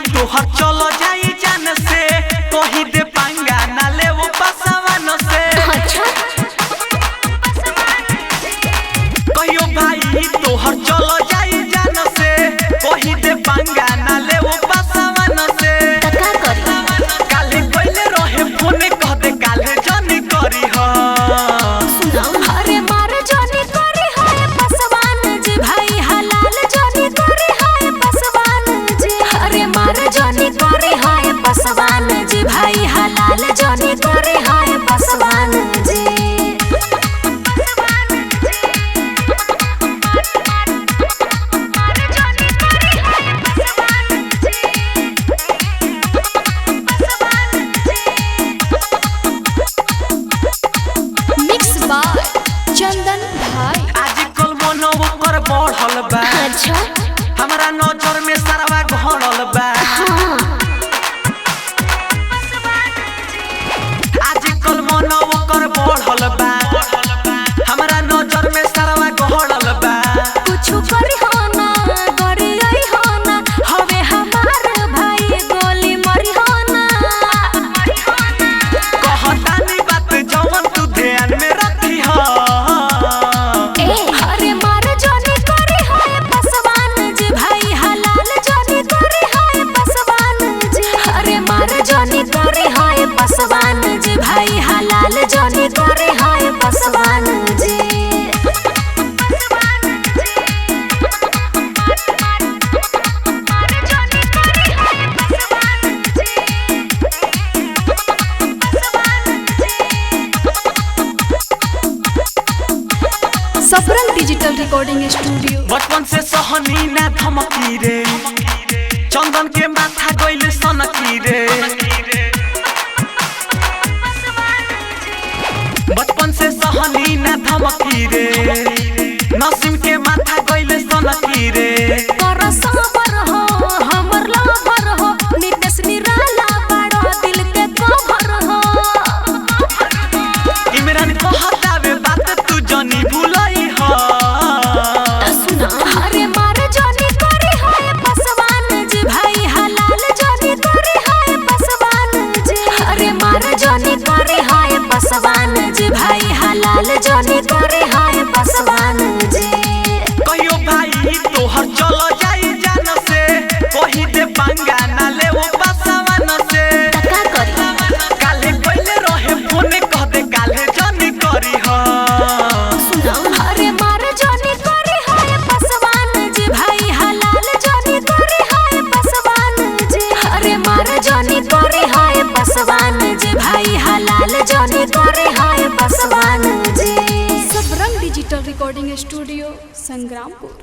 भाई तोहर चलो जाई जान से कही दे पंगा ना ले वो पसवन से। अच्छा कहियो भाई तोहर चलो जाई जान से कही दे पंगा ना ले वो पसवन से। का करी काले कोइले रहे फोन कह दे काले जानी करी ह अरे मार जानी करी है पसवान जी भाई हलाल जानी करी है पसवान जी। अरे मार जानी करी है पसवान जी भाई हलाल जानी करी है पसवान जी। मिक्स बाय चंदन भाई। आजकल मनो ओकर बढ़ल बा। अच्छा हमरा नजर में सरवा घड़ल बा। आजकल मनो ओकर बढ़ल बा। हमरा नजर में सरवा घड़ल बा। कुछ करी हो ना करी आई हो ना हवे हमार भाई गोली मरी हो ना। कहतानी बात जवन तू ध्यान में रखी ह। अरे मार जानी करी है पसवान जी भाई हलाल जानी करी है पसवान जी। अरे मार जानी करी है पसवान जी भाई हलाल जानी करी है पसवान जी। Saffron digital recording studio. बचपन से सहनी ना धमकी रे चंदन के माथा गइल सनकी रे। बचपन से सहनी ना धमकी रे नसीम के माथा गइल सनकी रे। कर सबर हो हमर लवर हो नितेश निराला बड़ा दिल के कवर हो। इमरान कहतावे बात तू जनी भूलई ह। अरे मार जानी करी है पसवान जी भाई हलाल जानी करी है पसवान जी। अरे मार जानी करी है पसवान जी भाई हलाल जानी करी है पसवान जी। कहियो भाई तोहर चलो जाई जान से कही दे पंगा ना ले वो पसवन से। का करी काले कोइले रहे फोन कह दे काले जानी करी ह। अरे मार जानी करी है पसवान जी भाई हलाल जानी करी है पसवान जी। अरे मार जानी करी है पसवान जी भाई हलाल जानी करी है पसवान जी। Sabrang digital recording studio Sangrampur.